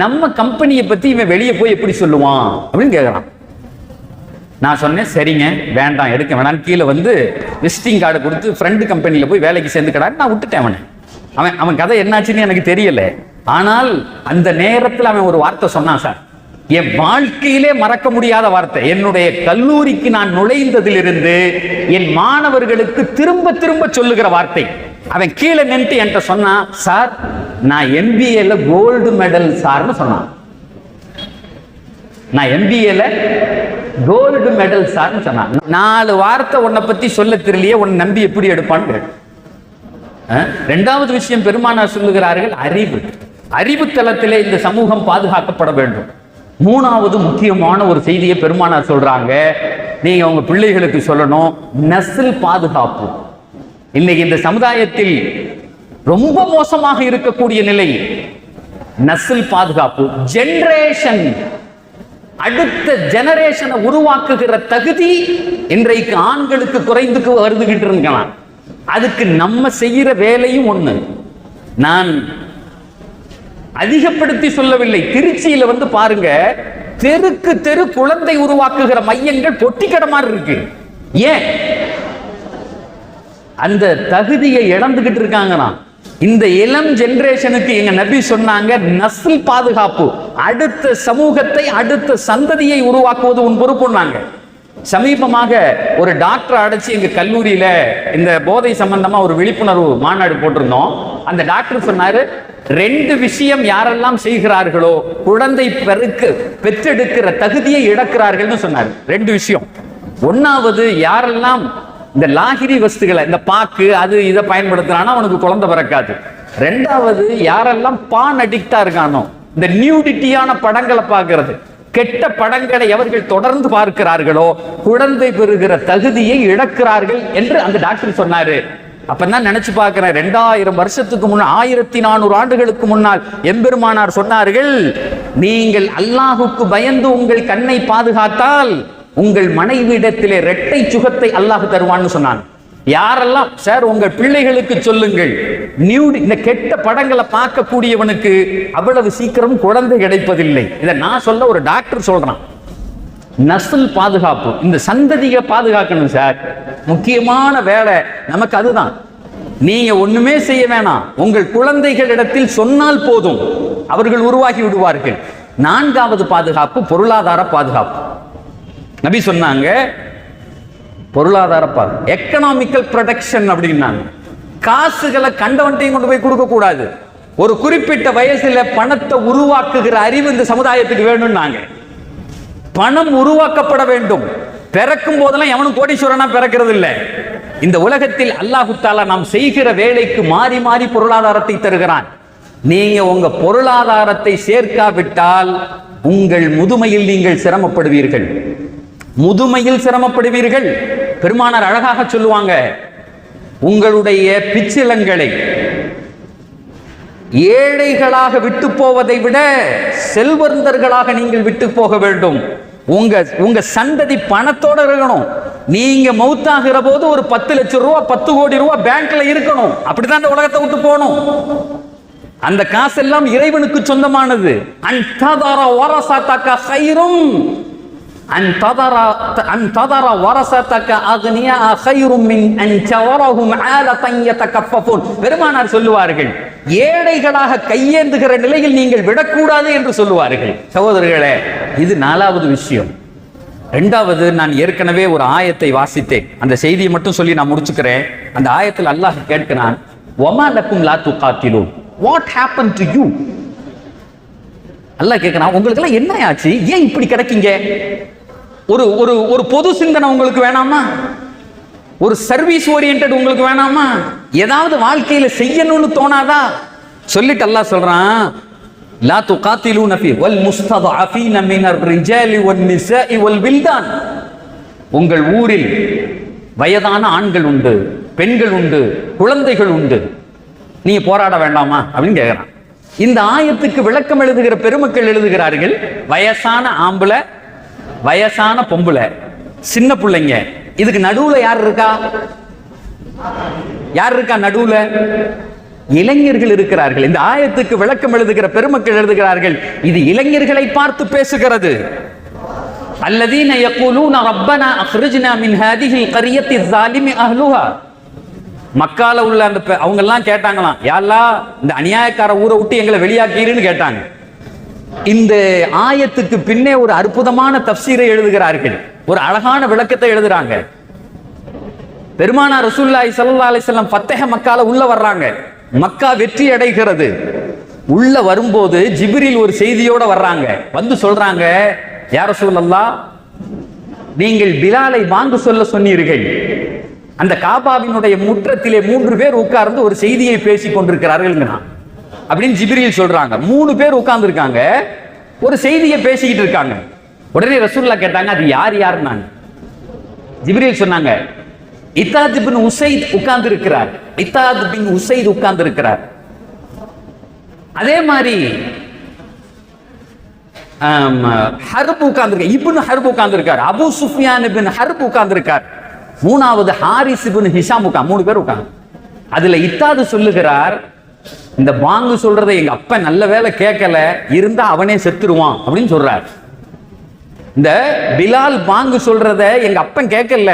நம்ம கம்பெனியை பத்தி இவன் வெளியே போய் எப்படி சொல்லுவான் அப்படின்னு கேட்கறான். நான் சொன்னேன், சரிங்க வேண்டாம், எடுக்க வேணாம், கீழே வந்து விசிட்டிங் கார்டு கொடுத்து ஃப்ரெண்டு கம்பெனியில் போய் வேலைக்கு சேர்ந்துக்கடான்னு நான் விட்டுட்டேன். அவன் கதை என்னாச்சுன்னு எனக்கு தெரியல. ஆனால் அந்த நேரத்தில் அவன் ஒரு வார்த்தை சொன்னான், சார் என் வாழ்க்கையிலே மறக்க முடியாத வார்த்தை. என்னுடைய கல்லூரிக்கு நான் நுழைந்ததிலிருந்து என் மாணவர்களுக்கு திரும்ப திரும்ப சொல்லுகிற வார்த்தை. அவன் கீழே நின்று என்கிட்ட சொன்னான், சார் நான் MBAல கோல்டு மெடல் சார்னு சொன்னான். நான் MBAல கோல்டு மெடல் சார்னு சொன்னான். 4 வார்த்தை உன்னை பத்தி சொல்ல தெரியலையே, உன்னை நம்பி எப்படி எடுப்பான்னு. 2வது விஷயம் பெருமானார் சொல்லுகிறார்கள், அறிவு. அறிவு தளத்திலே இந்த சமூகம் பாதுகாக்கப்பட வேண்டும். 3வது முக்கியமான ஒரு செய்தியை பெருமானார் சொல்றாங்க, நீங்க உங்க பிள்ளைகளுக்கு சொல்லணும், நஸ்ல் பாதுகாப்பு. இன்னைக்கு இந்த சமுதாயத்தில் ரொம்ப மோசமாக இருக்கக்கூடிய நிலை நஸ்ல் பாதுகாப்பு. ஜெனரேஷன், அடுத்த ஜெனரேஷனை உருவாக்குகிற தகுதி இன்றைக்கு ஆண்களுக்கு குறைந்துக்கு வருதுகிட்டு இருக்கலாம். அதுக்கு நம்ம செய்யற வேலையும் ஒண்ணு. நான் அதிகப்படுத்தி சொல்லவில்லை. திருச்சியில வந்து பாருங்க, தெருக்கு தெரு குழந்தை உருவாக்குகிற மையங்கள் பொட்டிக்கடை மாதிரி இருக்கு. ஏன்? அந்த தகுதியை இழந்துகிட்டு இருக்காங்கன்னா. இந்த இளம் ஜெனரேஷனுக்கு எங்க நபி சொன்னாங்க, நஸ்ல் பாதுகாப்பு, அடுத்த சமூகத்தை அடுத்த சந்ததியை உருவாக்குவது உன் பொறுப்புன்னாங்க. சமீபமாக ஒரு டாக்டர் அடைச்சு எங்க கல்லூரியில இந்த போதை சம்பந்தமா ஒரு விழிப்புணர்வு மாநாடு போட்டிருந்தோம். அந்த டாக்டர் சொன்னாரு, 2 விஷயம் யாரெல்லாம் செய்கிறார்களோ குழந்தை பெற்றெடுக்கிற தகுதியை இழக்கிறார்கள்னு சொன்னார். 2 விஷயம். ஒன்னாவது, யாரெல்லாம் இந்த லாகிரி வஸ்துகளை, இந்த பாக்கு அது இதை பயன்படுத்தினானா அவனுக்கு குழந்தை பிறக்காது. 2வது, யாரெல்லாம் பான் அடிக்டா இருக்கானோ, இந்த நியூடிட்டியான படங்களை பார்க்கிறது, கெட்ட படங்களை எவர்கள் தொடர்ந்து பார்க்கிறார்களோ குழந்தை பெறுகிற தகுதியை இழக்கிறார்கள் என்று அந்த டாக்டர் சொன்னாரு. அப்பதான் நினைச்சு பார்க்கிறேன், 2000 வருஷத்துக்கு முன்னால், 1400 ஆண்டுகளுக்கு முன்னால் எம்பெருமானார் சொன்னார்கள், நீங்கள் அல்லாஹுக்கு பயந்து உங்கள் கண்ணை பாதுகாத்தால் உங்கள் மனைவியிடத்திலே 2 சுகத்தை அல்லாஹ் தருவான்னு சொன்னான். யாரெல்லாம் சார் உங்கள் பிள்ளைகளுக்கு சொல்லுங்கள், இந்த கெட்ட படங்களை பார்க்கக்கூடியவனுக்கு அவ்வளவு சீக்கிரம் குழந்தை கிடைப்பதில்லை. இதை நான் சொல்ல, ஒரு டாக்டர் சொல்றான். நஸ்ல் பாதுகாப்பு, இந்த சந்ததியை பாதுகாக்கணும் சார், முக்கியமான வேலை நமக்கு அதுதான். நீங்க ஒண்ணுமே செய்ய வேணாம், உங்கள் குழந்தைகளிடத்தில் சொன்னால் போதும், அவர்கள் உருவாகி விடுவார்கள். 4வது பாதுகாப்பு பொருளாதார பாதுகாப்பு. நபி சொன்னாங்க, பொருளாதார பாதுகாப்பு, எக்கனாமிக்கல் ப்ரொடெக்ஷன் அப்படின்னாங்க. காசுகளை கண்டவன்ட்டையும் கொண்டு போய் கொடுக்க கூடாது. ஒரு குறிப்பிட்ட வயசுல பணத்தை உருவாக்குகிற அறிவு இந்த சமுதாயத்துக்கு வேணும்னாங்க. பணம் உருவாக்கப்பட வேண்டும். பிறக்கும் போதெல்லாம் எவனும் கோடீஸ்வரனா பிறக்கிறது இல்லை. இந்த உலகத்தில் அல்லாஹு தஆலா நாம் செய்கிற வேலைக்கு மாறி மாறி பொருளாதாரத்தை தருகிறான். நீங்க உங்க பொருளாதாரத்தை சேர்க்காவிட்டால் உங்கள் முதுமையில் நீங்கள் சிரமப்படுவீர்கள். முதுமையில் சிரமப்படுவீர்கள். பெருமானார் அழகாக சொல்லுவாங்க, உங்களுடைய பிச்சிலங்களை ஏழைகளாக விட்டு போவதை விட செல்வந்தர்களாக நீங்கள் விட்டு போக வேண்டும். உங்க சந்ததி பணத்தோட இருக்கணும். நீங்க மௌத்தாகிற போது ஒரு 10 லட்சம் ரூபாய் 10 கோடி ரூபாய் பேங்க்ல இருக்கணும். அப்படிதான் இந்த உலகத்தை விட்டு போகணும். அந்த காசெல்லாம் இறைவனுக்கு சொந்தமானது. அன்ததர வரஸதக கைரும் அன்ததர வரஸதக அக்னியா கைரும் மின் அன்தவரஹும் ஆலதன் யதகஃபஃபூன். பெருமானார் சொல்லுவார்கள், ஏழைகளாக கையேந்துகிற நிலையில் நீங்கள் விடக்கூடாது என்று சொல்லுவார்கள். சகோதரர்களே, இது 4வது விஷயம். 2வது, நான் ஏற்கனவே ஒரு ஆயத்தை வாசித்தேன். அந்த செய்தியை மட்டும் சொல்லி நான் முடிச்சுக்கிறேன். அந்த ஆயத்தில் அல்லாஹ் கேட்கிறான், வமா லக்கும் லா துகாத்திலூன், வாட் ஹேப்பன் டு யூ. அல்லாஹ் கேட்கிறான், உங்களுக்கு எல்லாம் என்ன ஆச்சு, ஏன் இப்படி கிடக்கீங்க? ஒரு ஒரு ஒரு பொது சிந்தனை உங்களுக்கு வேணாமா? ஒரு சர்வீஸ் ஓரியன்டட் உங்களுக்கு வேணாமா? ஏதாவது வாழ்க்கையில செய்யணும்னு தோணாதா? சொல்லிட்டு அல்லாஹ் சொல்றான், லா துகாத்திலூன ஃபீ வல் முஸ்ததஅஃபீன மினர் ரிஜாலி வன் நிசாஇ வல் வில்தான். உங்கள் ஊரில் வயதான ஆண்கள் உண்டு, பெண்கள் உண்டு, குழந்தைகள் உண்டு, நீங்க போராட வேண்டாமா அப்படின்னு கேட்கிறான். இந்த ஆயத்துக்கு விளக்கம் எழுதுகிற பெருமக்கள் எழுதுகிறார்கள், வயசான ஆம்பளை, வயசான பொம்பளை, சின்ன பிள்ளைங்க, இதுக்கு நடுவுல யார் இருக்கா? யார் இருக்கா நடுவுல? இளைஞர்கள் இருக்கிறார்கள். இந்த ஆயத்துக்கு விளக்கம் எழுதுகிற பெருமக்கள் எழுதுகிறார்கள், இது இளைஞர்களை பார்த்து பேசுகிறது. அல்லதீன யகூலூன ரப்பனா அக்ரிஜ்னா மின் ஹாதிஹில் கரியத்தி ஸாலிமி அஹ்லுஹா. மக்கால உள்ள அந்த அவங்க எல்லாம் கேட்டாங்களாம், யா அல்லாஹ், இந்த அநியாயக்கார ஊரை விட்டு எங்களை வெளியாக்கிருன்னு கேட்டாங்க. இந்த ஆயத்துக்கு பின்னே ஒரு அற்புதமான தஃப்சீரை எழுதுகிறார்கள், ஒரு அழகான விளக்கத்தை எழுதுறாங்க. பெருமானார் ரசூலுல்லாஹி ஸல்லல்லாஹு அலைஹி வஸல்லம் ஃபத்ஹ மக்கால உள்ள வர்றாங்க. மக்கா வெற்றி அடைகிறது. உள்ள வரும்போது ஜிப்ரீல் ஒரு செய்தியோட வர்றாங்க. வந்து சொல்றாங்க, யா ரசூலல்லாஹ், நீங்கள் பிலாலை வாங்க சொல்ல சொன்னீர்கள். அந்த காபாவினுடைய முற்றத்திலே 3 பேர் உட்கார்ந்து ஒரு செய்தியை பேசிக் கொண்டிருக்கிறார்கள் அப்படின்னு ஜிப்ரீல் சொல்றாங்க. 3 பேர் உட்கார்ந்து இருக்காங்க, ஒரு செய்தியை பேசிக்கிட்டு இருக்காங்க. உடனே ரசூலுல்லாஹ் கேட்டாங்க, அது யார் யாருன்னாங்க. ஜிப்ரீல் சொன்னாங்க, இத்தாத் பின் உசைத் உட்கார்ந்து இருக்கிறார். இத்தாத் பின் உசைத் உட்கார்ந்து இருக்கிறார். அதே மாதிரி ஹர்ப் உட்கார்ந்து இருக்கார், இப்னு ஹர்ப் உட்கார்ந்து இருக்கார், அபூ சுஃபியான் பின் ஹர்ப் உட்கார்ந்து இருக்கார், 3வது ஹாரிஸ் பின் ஹிஷாம் உட்கார்ந்து, 3 பேர் உட்கார்ந்து. அதுல இத்தாது சொல்லுகிறார், இந்த பாங்கு சொல்றதை எங்க அப்ப நல்ல வேலை கேட்கல, இருந்தா அவனே செத்துருவான் அப்படின்னு சொல்றார். இந்த பிலால் பாங்கு சொல்றத எங்க அப்பன் கேட்கல,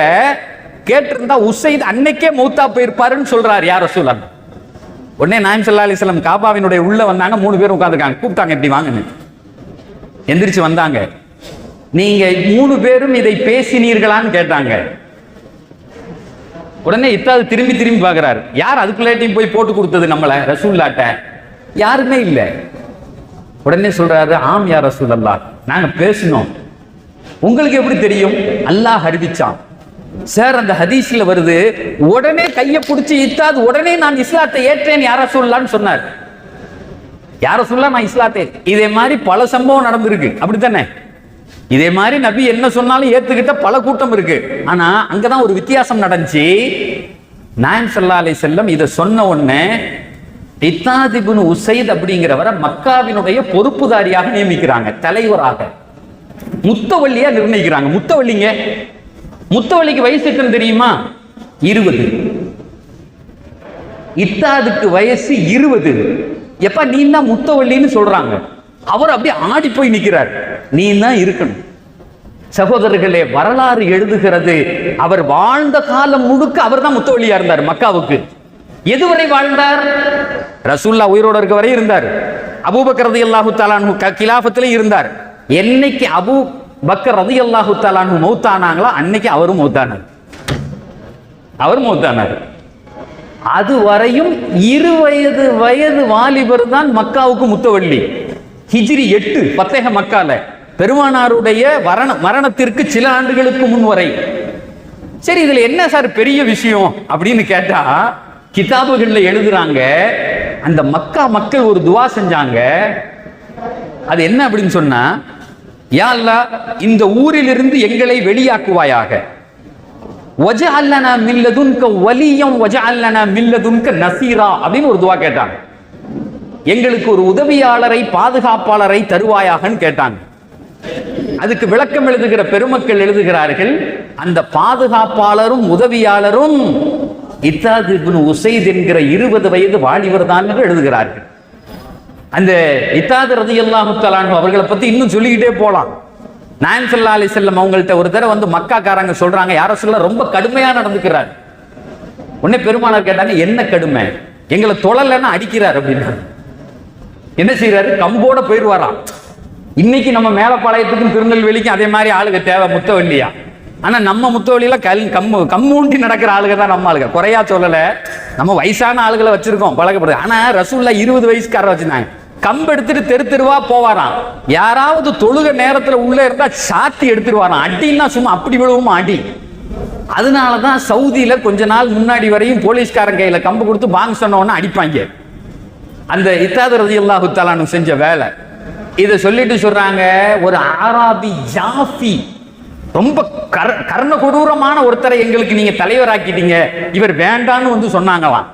கேட்டிருந்தா உசைத் அன்னைக்கே மௌத்தா போயிருப்பாருன்னு சொல்றார். யார் ரசூலுல்லாஹ். உடனே நாயகம் ஸல்லல்லாஹு அலைஹி வஸல்லம் காபாவினுடைய உள்ள வந்தாங்க. 3 பேர் உட்கார்ந்துருக்காங்க. கூப்பிட்டாங்க, எப்படி வாங்கன்னு. எந்திரிச்சு வந்தாங்க. நீங்க 3 பேரும் இதை பேசினீர்களான்னு கேட்டாங்க. உடனே இத்தாது திரும்பி திரும்பி பார்க்கிறார். யார் அதுக்குள்ளாட்டையும் போய் போட்டு கொடுத்தது நம்மள ரசூல்லாட்ட? யாருமே இல்லை. உடனே சொல்றாரு, ஆம் யா ரசூலல்லாஹ், நாங்க பேசணும். உங்களுக்கு எப்படி தெரியும்? அல்லாஹ் அறிவிச்சான். சார், அந்த ஹதீஸ்ல வருது, உடனே கையை பிடிச்சி இத்தாது உடனே நான் இஸ்லாத்தை ஏற்றேன் யார சொல்லலான்னு சொன்னார். யார சொல்ல நான் இஸ்லாத்தை. இதே மாதிரி பல சம்பவம் நடந்திருக்கு, அப்படித்தானே? இதே மாதிரி நபி என்ன சொன்னாலும் ஏத்துக்கிட்ட பல கூட்டம் இருக்கு. ஆனா அங்கதான் ஒரு வித்தியாசம் நடந்துச்சு. நாயகம் ஸல்லல்லாஹு அலைஹி வஸல்லம் இதை சொன்ன உடனே இத்தாத் இப்னு உஸைத் அப்படிங்கிறவரை மக்காவினுடைய பொறுப்புதாரியாக நியமிக்கிறாங்க, தலைவராக முத்தவள்ளியா நிர்ணயிக்கிறாங்க. முத்தவள்ளிங்க, முத்தவள்ளிக்கு வயசு எத்தனை தெரியுமா? 20. இத்தாதுக்கு வயசு 20. எப்ப நீ தான் முத்தவள்ளின்னு சொல்றாங்க. அவர் அப்படியே ஆடி போய் நிற்கிறார். நீ தான் இருக்கணும். சகோதரர்களே, வரலாறு எழுதுகிறது, அவர் வாழ்ந்த காலம் முழுக்க அவர் தான் முத்தவள்ளியா இருந்தார் மக்காவுக்கு. எதுவரை வாழ்ந்தார்? ரசூலுல்லாஹ் உயிரோடு இருக்க வரை இருந்தார். அபூபக்கர் ரலியல்லாஹு தஆலா அன்ஹு கிலாஃபத்திலே இருந்தார். என்னைக்கு அபூ பக்கர் ரலியல்லாஹு தஆலா அன்ஹு மௌத்தானாங்களோ அன்னைக்கு அவரும் மௌத்தானார். அவர் மௌத்தானார். அது வரையும் 20 வயது வாலிபர் தான் மக்காவுக்கு முத்தவள்ளி. ஹிஜ்ரி 8 பத்தேக மக்கால பெருமானாருடைய மரணத்திற்கு சில ஆண்டுகளுக்கு முன் வரை. சரி, இதுல என்ன சார் பெரிய விஷயம் அப்படின்னு கேட்டா, கிதாபுகள்ல எழுதுறாங்க, அந்த மக்கா மக்கள் ஒரு துவா செஞ்சாங்க. அது என்ன அப்படின்னு சொன்னா, யா அல்லாஹ், இந்த ஊரிலிருந்து எங்களை வெளியாக்குவாயாக. வஜஅல்னா மின் லதுன்க வலியம் வஜஅல்னா மின் லதுன்க நஸீரா அப்படின்னு ஒரு துவா கேட்டாங்க. எங்களுக்கு ஒரு உதவியாளரை, பாதுகாப்பாளரை தருவாயாகன்னு கேட்டாங்க. அதுக்கு விளக்கம் எழுதுகிற பெருமக்கள் எழுதுகிறார்கள், அந்த பாதுகாப்பாளரும் உதவியாளரும் இத்தாத் இப்னு உஸைத் என்கிற 20 வயது வாலிபர் தான் என்று எழுதுகிறார்கள். அந்த இத்தாத் ரலியல்லாஹு தஆலா அன்ஹு அவர்களை பத்தி இன்னும் சொல்லிக்கிட்டே போலாம். நாயகம் ஸல்லல்லாஹு அலைஹி வஸல்லம் அவங்கள்ட்ட ஒரு தடவை வந்து மக்காக்காரங்க சொல்றாங்க, யார சொல்ல ரொம்ப கடுமையா நடந்துக்கிறார். உடனே பெருமானார் கேட்டாங்க, என்ன கடுமை? எங்களை தொழலைன்னா அடிக்கிறார் அப்படின்னா. என்ன செய்யறாரு? கம்போட போயிடுவாராம். இன்னைக்கு நம்ம மேலப்பாளையத்துக்கும் திருநெல்வேலிக்கும் அதே மாதிரி ஆளுக தேவை, முத்தவள்ளியா. ஆனா நம்ம முத்தவள்ளியில கம்மூண்டி நடக்கிற ஆளுக தான் நம்ம ஆளுக. குறையா சொல்லல, நம்ம வயசான ஆளுகளை வச்சிருக்கோம் பழக்கப்படுது. ஆனா ரசூலுல்லாஹ் 20 வயசுக்காரர் வச்சிருந்தாங்க. கம்பு எடுத்துட்டு தெரு தெருவா போவாராம். யாராவது தொழுக நேரத்துல உள்ள இருந்தா சாத்தி எடுத்துருவாராம். அடின்னா சும்மா அப்படி விழுவும் அடி. அதனாலதான் சவுதியில கொஞ்ச நாள் முன்னாடி வரையும் போலீஸ்காரன் கையில கம்பு கொடுத்து பாங்க சொன்னோன்னு அடிப்பாங்க. அந்த இத்தாத் ரலியல்லாஹு தஆலா அன்ஹு செஞ்ச வேலை. இதை சொல்லிட்டு சொல்றாங்க, ஒரு ஆராபி ஜாஃபி, ரொம்ப கர்ண கொடூரமான ஒருத்தரை எங்களுக்கு நீங்க தலைவராக்கிட்டீங்க, இவர் வேண்டான்னு வந்து சொன்னாங்களாம்.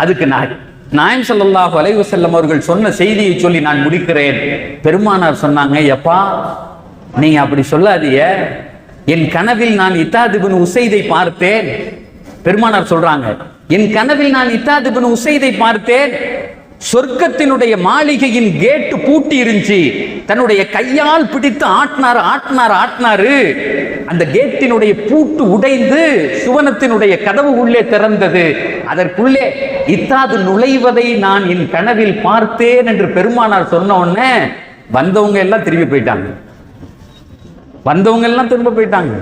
அதுக்கு நாயகம் ஸல்லல்லாஹு அலைஹி வஸல்லம் அவர்கள் சொன்ன செய்தியை சொல்லி நான் முடிக்கிறேன். பெருமானார் சொன்னாங்க, எப்பா நீங்க அப்படி சொல்லாதீங்க, என் கனவில் நான் இத்தாத் இப்னு உஸைதை பார்த்தேன். பெருமானார் சொல்றாங்க, என் கனவில் நான் இத்தாத் இப்னு உஸைதை பார்த்தேன். சொர்க்கத்தினுடைய மாளிகையின் கேட்டு பூட்டி இருந்துச்சு. தன்னுடைய கையால் பிடித்து ஆட்டினாரு. அந்த கேட்டினுடைய பூட்டு உடைந்து சுவனத்தினுடைய கதவு உள்ளே திறந்தது. அதற்குள்ளே இத்தாது நுழைவதை நான் என் கனவில் பார்த்தேன் என்று பெருமானார் சொன்ன உடனே வந்தவங்க எல்லாம் திரும்பி போயிட்டாங்க.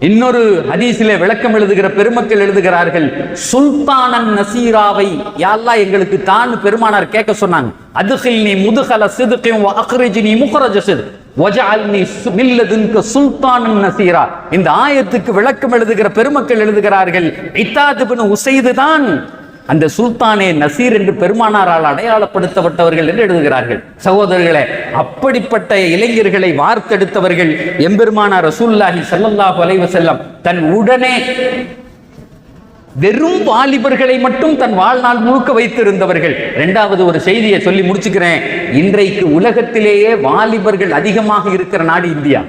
இன்னொரு ஹதீஸிலே விளக்கம் எழுதுகிற பெருமக்கள் எழுதுகிறார்கள், சுல்தானன் நசீராவை யா அல்லாஹ் எங்களுக்கு தான் பெருமானார் கேட்க சொன்னாங்க. அதுகில்னி முதுகல சிதுகின் வ அக்ரிஜ்னி முக்ரஜ சித் வஜஅல்னி மின் லதுன்க சுல்தானன் நசீரா. இந்த ஆயத்துக்கு விளக்கம் எழுதுகிற பெருமக்கள் எழுதுகிறார்கள், இத்தாத் இப்னு உஸைத் தான் அந்த சுல்தானே நசீர் என்று பெருமானாரால் அடையாளப்படுத்தப்பட்டவர்கள் என்று எழுதுகிறார்கள். சகோதரர்களே, அப்படிப்பட்ட இளைஞர்களை வார்த்தெடுத்தவர்கள் எம்பெருமானார் ரசூலுல்லாஹி ஸல்லல்லாஹு அலைஹி வஸல்லம் தன் உடனே வெறும் வாலிபர்களை மட்டும் தன் வாழ்நாள் முழுக்க வைத்திருந்தவர்கள். இரண்டாவது ஒரு செய்தியை சொல்லி முடிச்சுக்கிறேன். இன்றைக்கு உலகத்திலேயே வாலிபர்கள் அதிகமாக இருக்கிற நாடு India.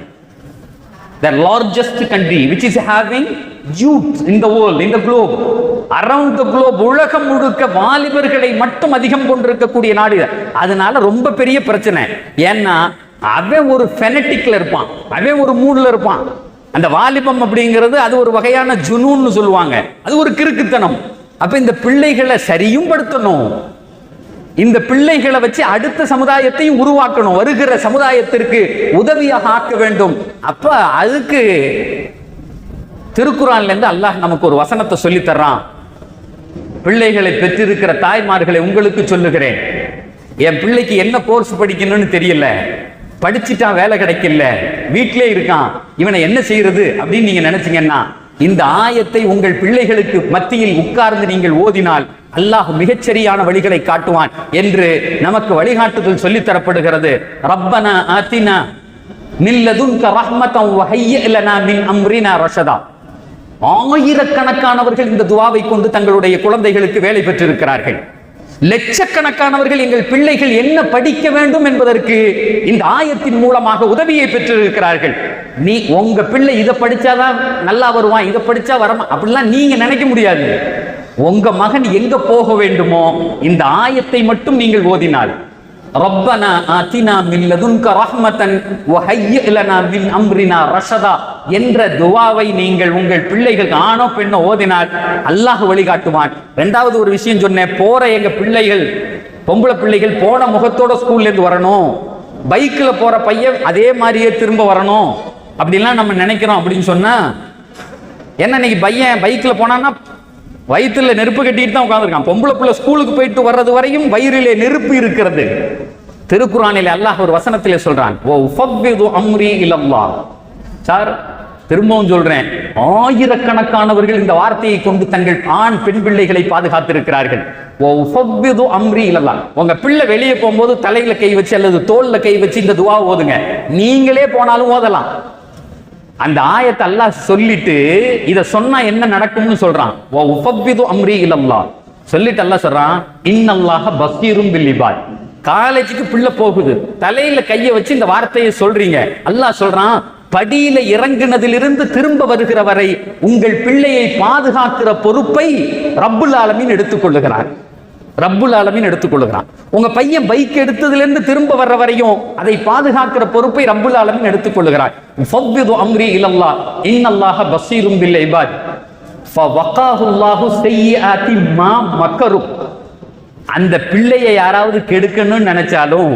The largest country which is having youth in the world, in the globe, around the globe, உலகம் முழுக்க வாலிபர்களை மட்டும் அதிகம் கொண்டிருக்கக்கூடிய நாடு. அதனால ரொம்ப பெரிய பிரச்சனை. ஏன்னா அவன் ஒரு ஃபெனட்டிக்ல இருப்பான், அவன் ஒரு மூட்ல இருப்பான். அந்த வாலிபம் அப்படிங்கிறது அது ஒரு வகையான ஜுனூன்னு சொல்லுவாங்க, அது ஒரு கிறுக்குத்தனம். அப்ப இந்த பிள்ளைகளை சரியும் படுத்தணும், இந்த பிள்ளைகளை வச்சு அடுத்த சமுதாயத்தையும் உருவாக்கணும், வருகிற சமுதாயத்திற்கு உதவியாக ஆக்க வேண்டும். அப்ப அதுக்கு திருக்குறான்ல இருந்து அல்லாஹ் நமக்கு ஒரு வசனத்தை சொல்லி தர்றான். பிள்ளைகளை பெற்றிருக்கிற தாய்மார்களை உங்களுக்கு சொல்லுகிறேன், என் பிள்ளைக்கு என்ன கோர்ஸ் படிக்கணும்னு தெரியல, படிச்சுட்டான் வேலை கிடைக்கல, வீட்டிலே இருக்கான், இவனை என்ன செய்யறது அப்படின்னு நீங்க நினைச்சீங்கன்னா இந்த ஆயத்தை உங்கள் பிள்ளைகளுக்கு மத்தியில் உட்கார்ந்து நீங்கள் ஓதினால் அல்லாஹ் மிகச்சரியான வழிகளை காட்டுவான் என்று நமக்கு வழிகாட்டுதல் சொல்லித் தரப்படுகிறது. ரப்பனா ஆத்தினா மின் லதுன்க ரஹ்மத்தன் வ ஹய்யிஅ லனா மின் அம்ரினா ரஷதா. ஆயிரக்கணக்கானவர்கள் இந்த துஆவை கொண்டு தங்களுடைய குழந்தைகளுக்கு வேலை பெற்றிருக்கிறார்கள். லட்சக்கணக்கானவர்கள் எங்கள் பிள்ளைகள் என்ன படிக்க வேண்டும் என்பதற்கு இந்த ஆயத்தின் மூலமாக உதவியை பெற்றிருக்கிறார்கள். நீ உங்க பிள்ளை இதை படிச்சாதான் நல்லா வருவான், இதை படிச்சா வரமா அப்படிலாம் நீங்க நினைக்க முடியாது. உங்க மகன் எங்க போக வேண்டுமோ இந்த ஆயத்தை மட்டும் நீங்கள் ஓதினால், ரப்பனா ஆத்தினா மின் லதுன்க ரஹ்மத்தன் வ ஹய்யிஅ லனா மின் அம்ரினா ரஷதா என்ற துஆவை நீங்கள் உங்கள் பிள்ளைகள் ஆணோ பெண்ணோ ஓதினால் அல்லாஹ் வழிகாட்டுவான். இரண்டாவது ஒரு விஷயம் சொன்னேன், போற எங்க பிள்ளைகள் பொம்பளை பிள்ளைகள் போன முகத்தோட ஸ்கூல்ல இருந்து வரணும், பைக்ல போற பையன் அதே மாதிரியே திரும்ப வரணும் அப்படிலாம் நம்ம நினைக்கிறோம். அப்படின்னு சொன்னா என்ன, இன்னைக்கு பையன் பைக்ல போனான்னா வயிற்றுல நெருப்பு கட்டிட்டு தான் உட்காந்துருக்கான். பொம்பளை பிள்ளை ஸ்கூலுக்கு போயிட்டு வர்றது வரையும் வயிறிலே நெருப்பு இருக்கிறது. திருக்குறானிலே அல்லாஹ் ஒரு வசனத்திலே சொல்றான், ஓ உஃபவ்விது அம்ரி இலல்லாஹ். சார் திரும்பவும் சொல்றேன், ஆயிரக்கணக்கானவர்கள் இந்த வார்த்தையை கொண்டு தங்கள் ஆண் பெண் பிள்ளைகளை பாதுகாத்திருக்கிறார்கள். ஓ உஃபவ்விது அம்ரி இலல்லாஹ். உங்க பிள்ளை வெளியே போகும்போது தலையில கை வச்சு அல்லது தோல்ல கை வச்சு இந்த துஆ ஓதுங்க. நீங்களே போனாலும் ஓதலாம். அந்த ஆயத்தை அல்லாஹ் சொல்லிட்டு இத சொன்னா என்ன நடக்கும்னு சொல்றான். வ உஃபவ்விது அம்ரி இலல்லாஹ் சொல்லிட்டு அல்லாஹ் சொல்றான், இன்னல்லாஹ பஸீரும் பில் இபாத். காலேஜுக்கு பிள்ளை போகுது, தலையில கையை வச்சு இந்த வார்த்தையை சொல்றீங்க. அல்லாஹ் சொல்றான், படியில இறங்குனதிலிருந்து திரும்ப வருகிற வரை உங்கள் பிள்ளையை பாதுகாக்கிற பொறுப்பை ரப்புல் ஆலமீன் எடுத்துக்கொள்ளுகிறார். ரப்புல் ஆலமீன் எடுத்துக்கொள்ளுகிறான். உங்க பையன் பைக் எடுத்ததுல இருந்து திரும்ப வர்ற வரையும் அதை பாதுகாக்கிற பொறுப்பை ரப்புல் ஆலமீன் எடுத்துக்கொள்ளுகிறார். ஃபவ்விது அம்ரி இலல்லாஹ் இன்னல்லாஹ பஸீரும் பில் இபாத் ஃபவகாஹுல்லாஹு ஸய்யிஆத்தி மா மக்கரு. அந்த பிள்ளையை யாராவது கெடுக்கணும்னு நினைச்சாலும்,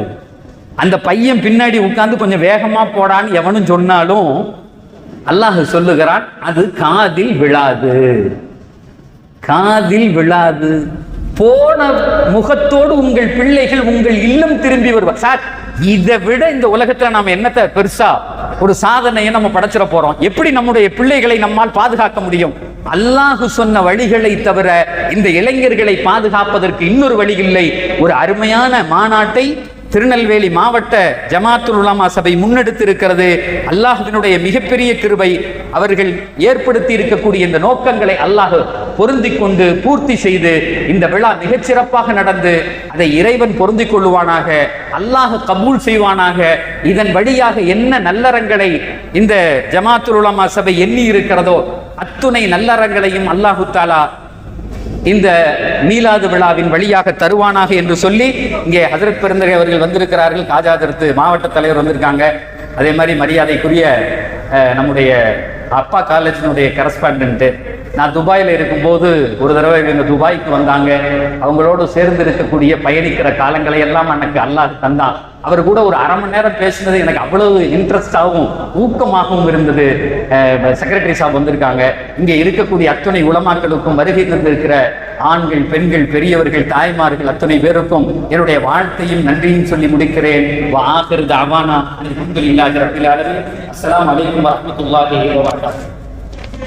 அந்த பையன் பின்னாடி உட்கார்ந்து கொஞ்சம் வேகமா போடான்னு எவனும் சொன்னாலும் அல்லாஹ் சொல்லுகிறான், அது காதில் விழாது, காதில் விழாது. போன முகத்தோடு உங்கள் பிள்ளைகள் உங்கள் இல்லம் திரும்பி வருவார். சார் இதை விட இந்த உலகத்துல நாம என்னத்தை பெருசா ஒரு சாதனையை நம்ம படைச்சிட போறோம்? எப்படி நம்முடைய பிள்ளைகளை நம்மால் பாதுகாக்க முடியும்? அல்லாஹ் சொன்ன வழிகளை தவிர இந்த இளைஞர்களை பாதுகாப்பதற்கு இன்னொரு வழி இல்லை. ஒரு அருமையான மாநாட்டை திருநெல்வேலி மாவட்ட ஜமாத்துல் உலமா சபை முன்னெடுத்திருக்கிறது. அல்லாஹ்வினுடைய மிகப்பெரிய கிருபை. அவர்கள் ஏற்படுத்தி இருக்கக்கூடிய இந்த நோக்கங்களை அல்லாஹ் பொருந்திக் கொண்டு பூர்த்தி செய்து இந்த விழா மிகச்சிறப்பாக நடந்து அதை இறைவன் பொருந்திக் கொள்ளுவானாக, அல்லாஹ் கபூல் செய்வானாக. இதன் வழியாக என்ன நல்லறங்களை இந்த ஜமாத்துல் உலமா சபை எண்ணி இருக்கிறதோ அத்துணை நல்லறங்களையும் அல்லாஹு தஆலா இந்த மீலாது விழாவின் வழியாக தருவானாக என்று சொல்லி இங்கே ஹஜரத் பெருந்தகை அவர்கள் வந்திருக்கிறார்கள். காஜா ஹஜரத் மாவட்ட தலைவர் வந்திருக்காங்க. அதே மாதிரி மரியாதைக்குரிய நம்முடைய அப்பா காலேஜினுடைய கரஸ்பாண்டன்ட்டு, நான் துபாயில் இருக்கும்போது ஒரு தடவை இவங்க துபாய்க்கு வந்தாங்க. அவங்களோடு சேர்ந்து இருக்கக்கூடிய பயணிக்கிற காலங்களை எல்லாம் எனக்கு அல்லாஹ் தந்தான். அவர் கூட ஒரு அரை மணி நேரம் பேசினது எனக்கு அவ்வளவு இன்ட்ரெஸ்டாகவும் ஊக்கமாகவும் இருந்தது. செக்ரட்டரி சாப் வந்திருக்காங்க. இங்கே இருக்கக்கூடிய அத்துணை உலமாக்களுக்கும் வருகை தந்திருக்கிற ஆண்கள், பெண்கள், பெரியவர்கள், தாய்மார்கள் அத்துணை பேருக்கும் என்னுடைய வாழ்த்தையும் நன்றியும் சொல்லி முடிக்கிறேன். அஸ்ஸலாமு அலைக்கும் வரஹ்மத்துல்லாஹி வபரகாத்துஹு.